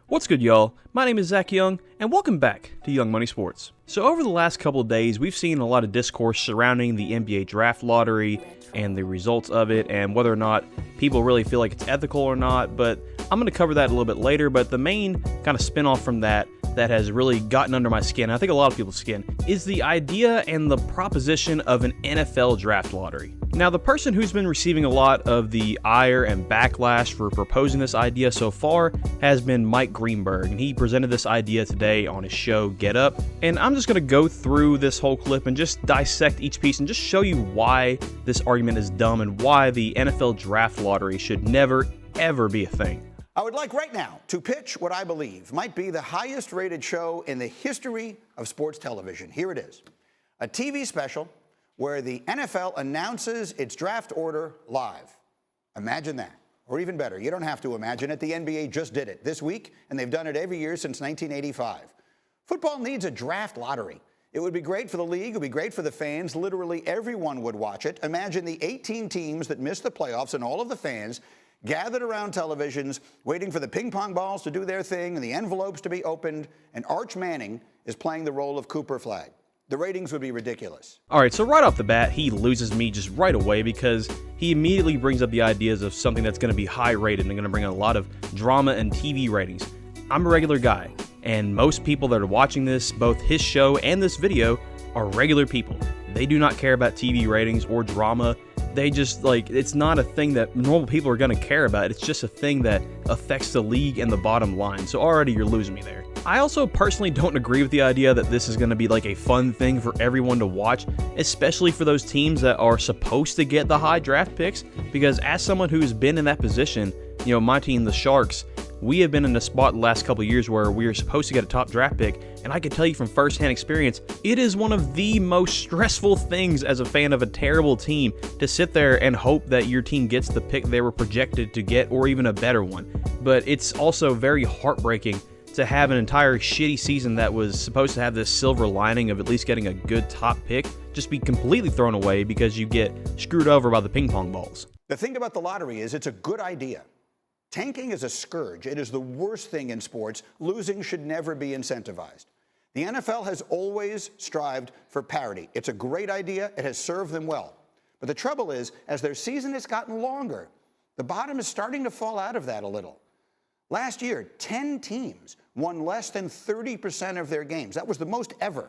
What's good, y'all? My name is Zach Young, and welcome back to Young Money Sports. So over the last couple of days, we've seen a lot of discourse surrounding the NBA draft lottery and the results of it, and whether or not people really feel like it's ethical or not, but I'm going to cover that a little bit later. But the main kind of spin-off from that has really gotten under my skin, I think a lot of people's skin, is the idea and the proposition of an NFL draft lottery. Now, the person who's been receiving a lot of the ire and backlash for proposing this idea so far has been Mike Greenberg, and he presented this idea today on his show Get Up. And I'm just going to go through this whole clip and just dissect each piece and just show you why this argument is dumb and why the NFL draft lottery should never, ever be a thing. I would like right now to pitch what I believe might be the highest rated show in the history of sports television. Here it is, a TV special where the NFL announces its draft order live. Imagine that. Or even better, you don't have to imagine it. The NBA just did it this week, and they've done it every year since 1985. Football needs a draft lottery. It would be great for the league. It would be great for the fans. Literally everyone would watch it. Imagine the 18 teams that missed the playoffs and all of the fans gathered around televisions, waiting for the ping pong balls to do their thing and the envelopes to be opened, and Arch Manning is playing the role of Cooper Flagg. The ratings would be ridiculous. All right, so right off the bat, he loses me just right away because he immediately brings up the ideas of something that's going to be high rated and going to bring a lot of drama and TV ratings. I'm a regular guy, and most people that are watching this, both his show and this video, are regular people. They do not care about TV ratings or drama. They just, it's not a thing that normal people are going to care about. It's just a thing that affects the league and the bottom line. So already you're losing me there. I also personally don't agree with the idea that this is going to be like a fun thing for everyone to watch, especially for those teams that are supposed to get the high draft picks, because as someone who's been in that position, my team, the Sharks, we have been in a spot the last couple of years where we are supposed to get a top draft pick, and I can tell you from firsthand experience, it is one of the most stressful things as a fan of a terrible team to sit there and hope that your team gets the pick they were projected to get or even a better one. But it's also very heartbreaking to have an entire shitty season that was supposed to have this silver lining of at least getting a good top pick just be completely thrown away because you get screwed over by the ping pong balls. The thing about the lottery is it's a good idea. Tanking is a scourge. It is the worst thing in sports. Losing should never be incentivized. The NFL has always strived for parity. It's a great idea. It has served them well. But the trouble is, as their season has gotten longer, the bottom is starting to fall out of that a little. Last year, 10 teams won less than 30% of their games. That was the most ever.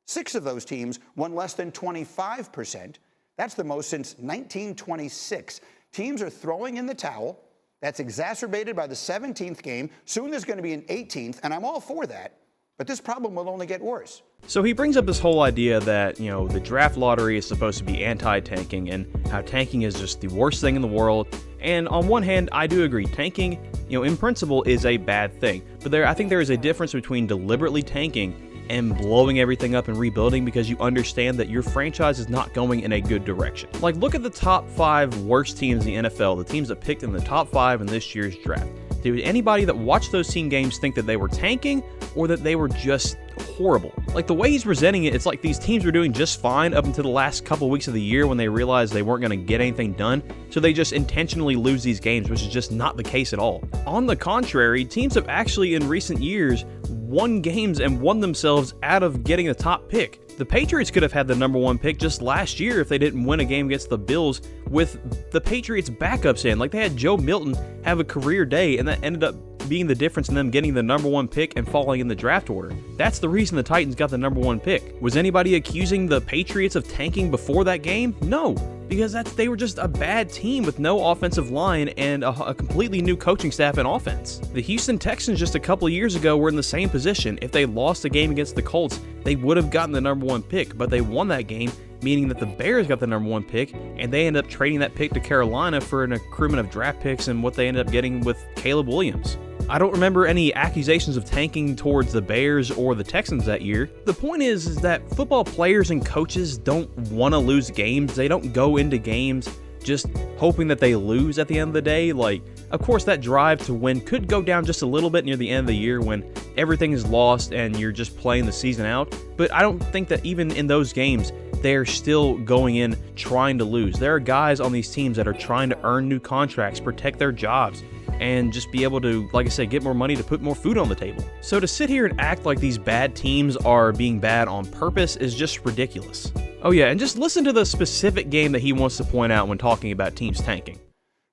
6 of those teams won less than 25%. That's the most since 1926. Teams are throwing in the towel. That's exacerbated by the 17th game. Soon there's going to be an 18th, and I'm all for that. But this problem will only get worse. So he brings up this whole idea that, the draft lottery is supposed to be anti-tanking and how tanking is just the worst thing in the world. And on one hand, I do agree. Tanking, in principle, is a bad thing. But I think there is a difference between deliberately tanking and blowing everything up and rebuilding because you understand that your franchise is not going in a good direction. Look at the top 5 worst teams in the NFL, the teams that picked in the top 5 in this year's draft. Did anybody that watched those team games think that they were tanking or that they were just horrible? The way he's presenting it, it's like these teams were doing just fine up until the last couple weeks of the year when they realized they weren't going to get anything done, so they just intentionally lose these games, which is just not the case at all. On the contrary, teams have actually in recent years won games and won themselves out of getting a top pick. The Patriots could have had the number 1 pick just last year if they didn't win a game against the Bills with the Patriots backups in. They had Joe Milton have a career day, and that ended up being the difference in them getting the number 1 pick and falling in the draft order. That's the reason the Titans got the number 1 pick. Was anybody accusing the Patriots of tanking before that game? No, because they were just a bad team with no offensive line and a completely new coaching staff and offense. The Houston Texans just a couple of years ago were in the same position. If they lost a game against the Colts, they would have gotten the number 1 pick, but they won that game, meaning that the Bears got the number 1 pick, and they ended up trading that pick to Carolina for an accruement of draft picks and what they ended up getting with Caleb Williams. I don't remember any accusations of tanking towards the Bears or the Texans that year. The point is that football players and coaches don't want to lose games. They don't go into games just hoping that they lose at the end of the day. Of course, that drive to win could go down just a little bit near the end of the year when everything is lost and you're just playing the season out. But I don't think that even in those games, they're still going in trying to lose. There are guys on these teams that are trying to earn new contracts, protect their jobs. and just be able to, like I said, get more money to put more food on the table. So to sit here and act like these bad teams are being bad on purpose is just ridiculous. Oh yeah, and just listen to the specific game that he wants to point out when talking about teams tanking.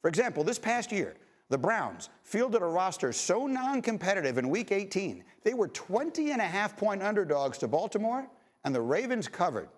For example, this past year, the Browns fielded a roster so non-competitive in Week 18, they were 20.5-point underdogs to Baltimore, and the Ravens covered.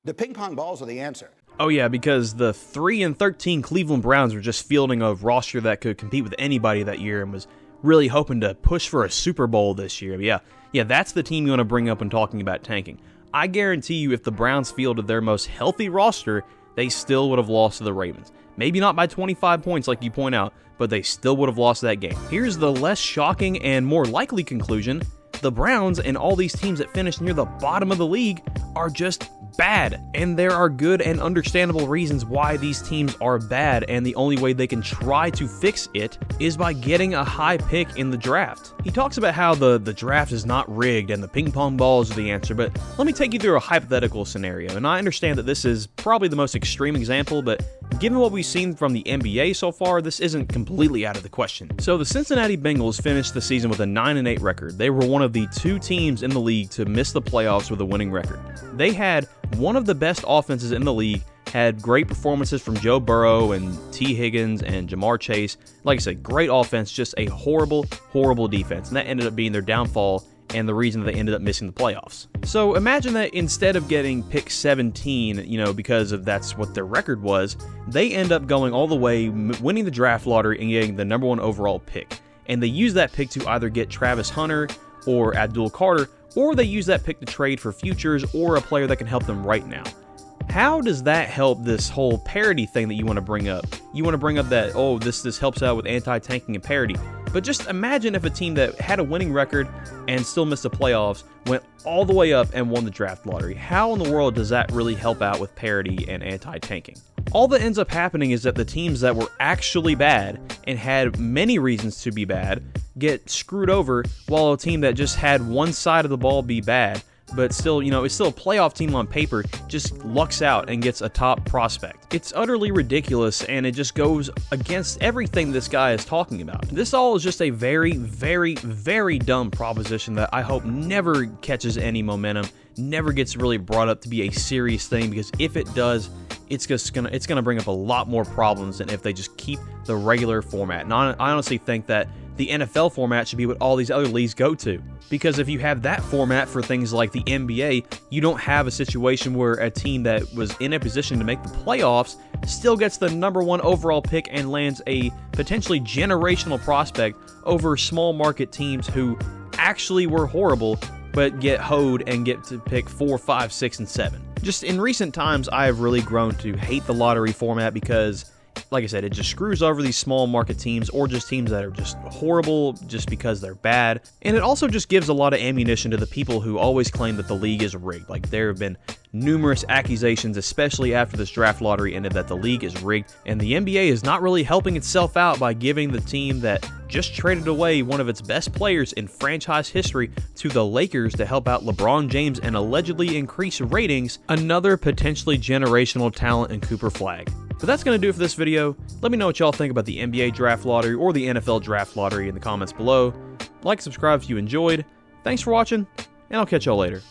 The ping pong balls are the answer. Oh yeah, because the 3-13 Cleveland Browns were just fielding a roster that could compete with anybody that year and was really hoping to push for a Super Bowl this year. But yeah, that's the team you want to bring up when talking about tanking. I guarantee you if the Browns fielded their most healthy roster, they still would have lost to the Ravens. Maybe not by 25 points like you point out, but they still would have lost that game. Here's the less shocking and more likely conclusion. The Browns and all these teams that finish near the bottom of the league are just bad, and there are good and understandable reasons why these teams are bad, and the only way they can try to fix it is by getting a high pick in the draft. He talks about how the draft is not rigged and the ping pong balls are the answer, but let me take you through a hypothetical scenario, and I understand that this is probably the most extreme example, but given what we've seen from the NBA so far, this isn't completely out of the question. So the Cincinnati Bengals finished the season with a 9-8 record. They were one of the 2 teams in the league to miss the playoffs with a winning record. They had one of the best offenses in the league, had great performances from Joe Burrow and T. Higgins and Jamar Chase. Like I said, great offense, just a horrible, horrible defense. And that ended up being their downfall and the reason that they ended up missing the playoffs. So imagine that instead of getting pick 17, because of that's what their record was, they end up going all the way, winning the draft lottery and getting the number 1 overall pick. And they use that pick to either get Travis Hunter or Abdul Carter, or they use that pick to trade for futures or a player that can help them right now. How does that help this whole parity thing that you want to bring up? You want to bring up that, oh, this helps out with anti-tanking and parity. But just imagine if a team that had a winning record and still missed the playoffs went all the way up and won the draft lottery. How in the world does that really help out with parity and anti-tanking? All that ends up happening is that the teams that were actually bad and had many reasons to be bad get screwed over, while a team that just had one side of the ball be bad, but still, it's still a playoff team on paper, just lucks out and gets a top prospect. It's utterly ridiculous, and it just goes against everything this guy is talking about. This all is just a very, very, very dumb proposition that I hope never catches any momentum, never gets really brought up to be a serious thing, because if it does, it's gonna bring up a lot more problems than if they just keep the regular format. And I honestly think that the NFL format should be what all these other leagues go to. Because if you have that format for things like the NBA, you don't have a situation where a team that was in a position to make the playoffs still gets the number 1 overall pick and lands a potentially generational prospect over small market teams who actually were horrible but get hoed and get to pick 4, 5, 6, and 7. Just in recent times, I have really grown to hate the lottery format because, like I said, it just screws over these small market teams or just teams that are just horrible just because they're bad. And it also just gives a lot of ammunition to the people who always claim that the league is rigged. Like, there have been numerous accusations, especially after this draft lottery ended, that the league is rigged. And the NBA is not really helping itself out by giving the team that just traded away one of its best players in franchise history to the Lakers to help out LeBron James and allegedly increase ratings, another potentially generational talent in Cooper Flagg. But that's going to do it for this video. Let me know what y'all think about the NBA draft lottery or the NFL draft lottery in the comments below. Like and subscribe if you enjoyed. Thanks for watching, and I'll catch y'all later.